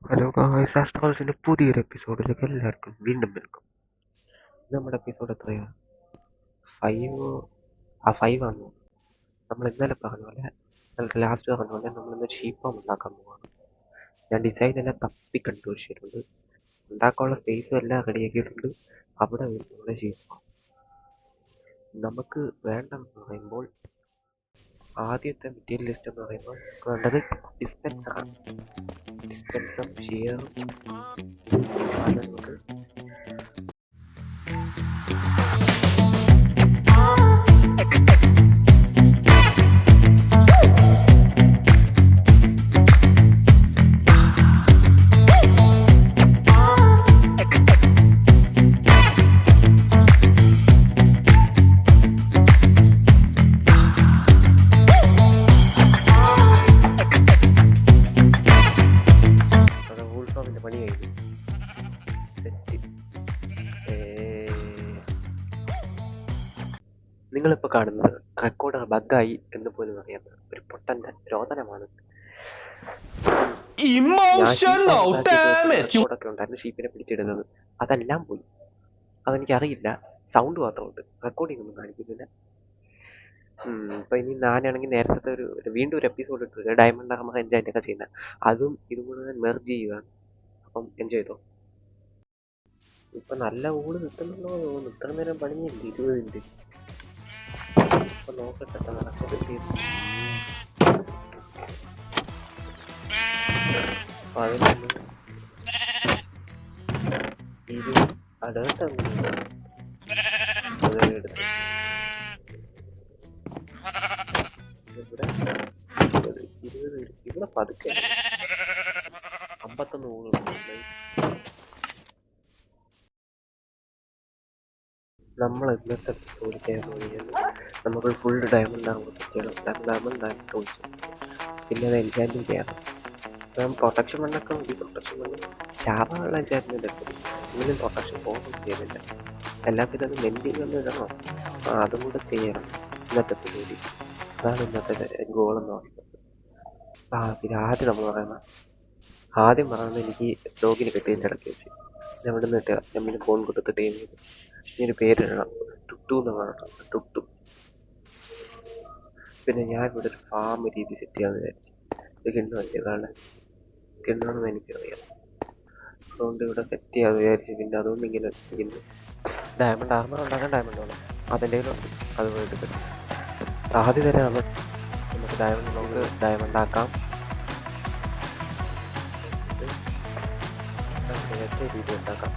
Hello guys, ആസ്ട്രോളജിൻ്റെ പുതിയൊരു എപ്പിസോഡിലേക്ക് എല്ലാവർക്കും വീണ്ടും വെൽക്കം. നമ്മുടെ എപ്പിസോഡ് എത്രയാ? 5 ആണ്. നമ്മൾ ഇന്നലെ പറഞ്ഞ പോലെ, ലാസ്റ്റ് പറഞ്ഞ പോലെ നമ്മളിന്ന് ഷീപ്പ് ഫാം ഉണ്ടാക്കാൻ പോവാണ്. ഞാൻ ഡിസൈൻ എല്ലാം തപ്പി കണ്ടുപിടിച്ചിട്ടുണ്ട്, ഉണ്ടാക്കാനുള്ള സ്പേസും എല്ലാം റെഡിയാക്കിയിട്ടുണ്ട്. അവിടെ നമ്മുടെ ഷീപ്പ് ഫാം നമുക്ക് വേണ്ടെന്ന് പറയുമ്പോൾ ആദ്യത്തെ മെറ്റീരിയൽ ലിസ്റ്റ് എന്ന് പറയുമ്പോൾ വേണ്ടത് ഡിസ്പെൻസറാണ്. ഡിസ്പെൻസർ ഷിയറും നമുക്ക് പണി കഴിഞ്ഞു. നിങ്ങളിപ്പോൾ കാണുന്നത് റെക്കോർഡർ ബഗ്ഗായി എന്ന് പോലും അറിയാത്ത ഒരു പൊട്ടൻ്റെ രോദനമാണ്. റെക്കോർഡൊക്കെ ഉണ്ടായിരുന്നു ഷീപ്പിനെ പിടിച്ചിടുന്നത്, അതെല്ലാം പോയി. അതെനിക്കറിയില്ല, സൗണ്ട് മാത്രമുണ്ട്, റെക്കോർഡിംഗ് ഒന്നും കാണിക്കുന്നില്ല. ഇപ്പം ഇനി ഞാനാണെങ്കിൽ നേരത്തെ വീണ്ടും ഒരു എപ്പിസോഡ് ഇട്ടു, ഡയമണ്ട് ആർമർ എൻജോയ് ഒക്കെ ചെയ്യുന്ന, അതും ഇതും കൂടെ മെർജ് ചെയ്യുകയാണ്. അപ്പം എൻജോയ് ചെയ്തോ. ഇപ്പം നല്ല ഊള് നിൽക്കുന്നുണ്ടോ തോന്നുന്നു. ഇത്ര നേരം പണിഞ്ഞില്ല, 20 മിനിറ്റ്. ഇപ്പം നോക്കട്ടെ നടക്കട്ടെ. ഇത് അടുത്ത ഇവിടെ പതുക്കെ 51 ഊളുണ്ട്. നമ്മൾ ഇന്നത്തെ എപ്പിസോഡ് ചെയ്യാൻ പോകുന്നത് നമുക്ക് ഫുൾ ഡയമണ്ട് ആകുമ്പോൾ ചെയ്യണം. ഡയമണ്ട് ടൂൾസ്, പിന്നെ അത് എൻജാൻറ്റും ചെയ്യണം. ഇപ്പം പ്രൊട്ടക്ഷൻ മണ്ണൊക്കെ മതി. പ്രൊട്ടക്ഷൻ മണ്ണ് ചാവാനുള്ള എൻജാൻമെൻ്റ് എടുക്കും. ഇങ്ങനെ പ്രൊട്ടക്ഷൻ പോകും ചെയ്യുന്നില്ല. എല്ലാത്തിനും അത് മെൻറ്റിങ് ഒന്നും ഇടണോ, അതും കൂടെ ചെയ്യണം ഇന്നത്തെ പരിപാടി. അതാണ് ഇന്നത്തെ ഗോളെന്ന് പറയുന്നത്. പിന്നെ ആദ്യം പറയുന്നത് എനിക്ക് ഡോഗിന് കിട്ടിയതിൻ്റെ ഇടയ്ക്ക് വെച്ച് ഞാൻ ഇവിടെ നിന്ന് ഞമ്മിന് ഫോൺ കൊടുത്ത് ടൈം ചെയ്തു. ഇതിന് പേരിടണം, ടുട്ടു എന്ന് പറയണം, ടുട്ടു. പിന്നെ ഞാൻ ഇവിടെ ഒരു ഫാം രീതി സെറ്റ് ചെയ്യാമെന്ന് വിചാരിച്ചു. ഇത് കിണ്ണമല്ലേ, ഇതാണ് കിണ്ണണമെന്ന് എനിക്കറിയാം. അതുകൊണ്ട് ഇവിടെ സെറ്റ് ചെയ്യാമെന്ന് വിചാരിച്ചു. പിന്നെ അതുകൊണ്ട് ഇങ്ങനെ ഡയമണ്ട് ആർമർ ഉണ്ടാക്കാൻ ഡയമണ്ട് വേണം, അതിൻ്റെ ഉണ്ട്, അത് പോയിട്ട് കിട്ടും. ആദ്യം തന്നെ നമുക്ക് ഡയമണ്ട് ആക്കാം. രീതി ഉണ്ടാക്കാം.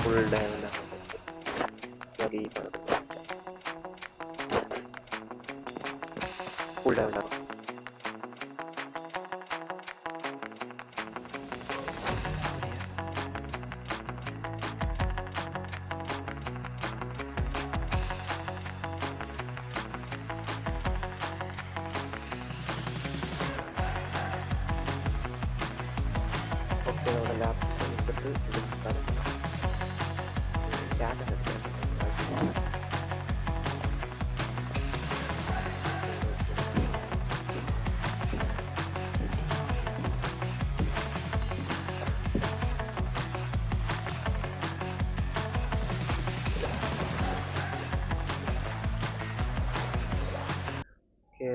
ഫുൾ ഡയമണ്ട് ഫുൾ ഡയമണ്ട് ആക്കാം. ഓക്കെ, നമ്മുടെ ലാപ്ടോപ്പ് എടുത്തിട്ട്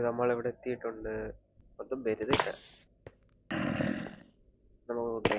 നമ്മളിവിടെ എത്തിയിട്ടുണ്ട്. ഒന്നും വരുന്നില്ല. നമുക്ക്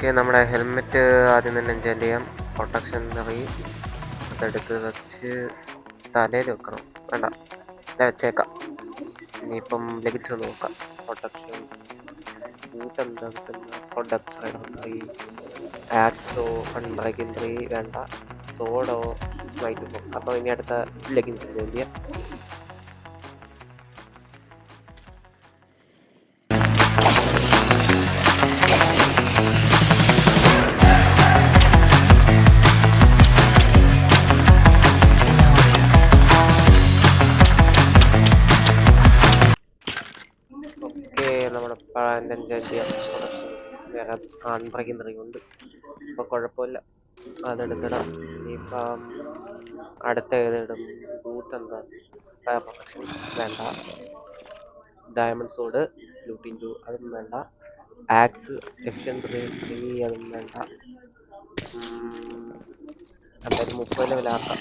ഓക്കെ, നമ്മുടെ ഹെൽമെറ്റ് ആദ്യം തന്നെ എൻജോയ് ചെയ്യാം. പ്രൊട്ടക്ഷൻ നിറയി അതെടുത്ത് വെച്ച് തലയിൽ വെക്കണം. വേണ്ട, വെച്ചേക്കാം. ഇനിയിപ്പം ലഭിച്ചു നോക്കാം. പ്രൊട്ടക്ഷൻ ബൂട്ട് എന്താ കിട്ടുന്ന? പ്രൊഡക്റ്റ് ആക്സോ അൺബ്രേക്കിംഗ് വേണ്ട, സോഡോ വൈറ്റ് പോകും. അപ്പോൾ ഇനി അടുത്ത ലെഗിൻസ് ചെയ്യാം. നമ്മുടെ പാൻറ് ചെയ്യാം. വേറെ അൺബ്രേക്കിംഗ് ഉണ്ട്, അപ്പോൾ കുഴപ്പമില്ല, അതെടുക്കണം. ഇനിയിപ്പം അടുത്ത ഏതിടും? ബൂട്ട് എന്താ? ഫയർ പ്രൊട്ടക്ഷൻ വേണ്ട, ഡയമണ്ട് സോഡ് ലൂട്ടിൻ ടു അതും വേണ്ട, ആക്സ് എഫിഷ്യൻസി 3 അതും വേണ്ട. എന്തായാലും 30 ലെവലാക്കാം.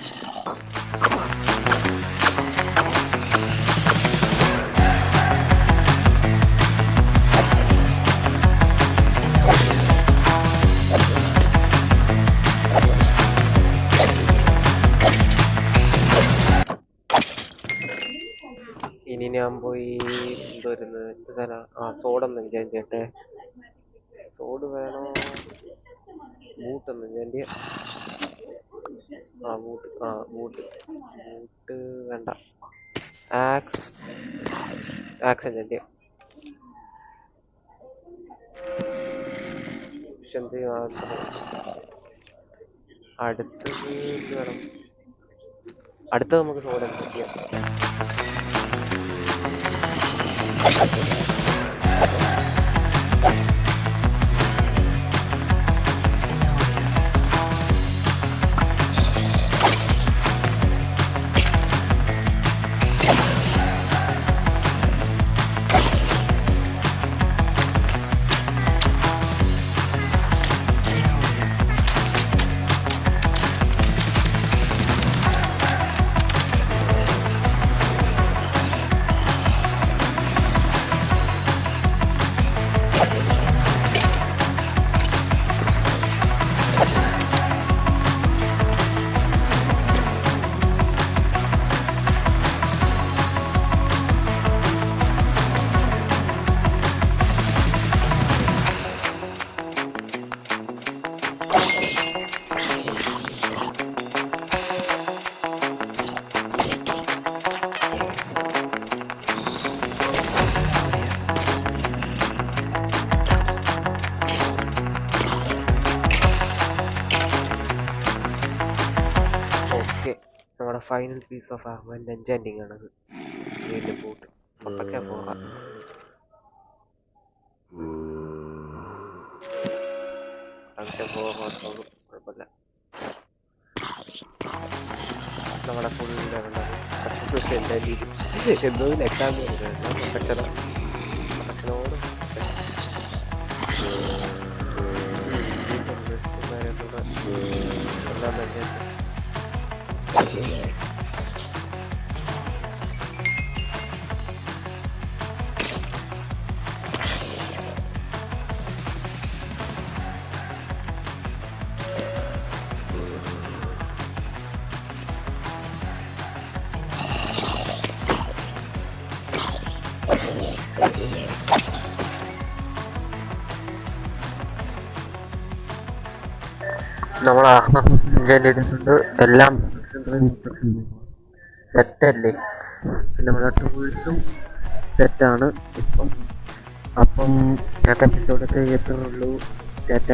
ഇനി ഞാൻ പോയി എന്തുവരുന്നത് സോഡൊന്നും എൻജോയ് ചെയ്യട്ടെ. സോഡ് വേണോ? ബൂട്ടൊന്നും എൻജോയ് ചെയ്യാം. ബൂട്ട് വേണ്ട, ആക്സ് എൻജോയ് ചെയ്യാം. അടുത്തത് എന്ത് വേണം? അടുത്തത് നമുക്ക് സോഡ എൻജോയ് ചെയ്യാം. നമ്മുടെ ഫൈനൽ പീസ് ഓഫ് ആർമെന്റ് എൻചാൻറ്റിങ് ആണത്. വീണ്ടും ബൂട്ട് പൊട്ടൊക്കെ പോകാം. കുഴപ്പമില്ല, നമ്മുടെ ഫുൾ ലെവലാണ്. എന്തോ എക്സാം പ്രൊട്ടക്ഷനോട് നമ്മൾ ചെയ്തിട്ടുണ്ട്. എല്ലാം സെറ്റല്ലേ? നമ്മുടെ ടൂൾസും സെറ്റാണ് ഇപ്പം. അപ്പം ഇന്നത്തെ എപ്പിസോഡൊക്കെ എത്തുന്നുള്ളൂ. ടാറ്റ.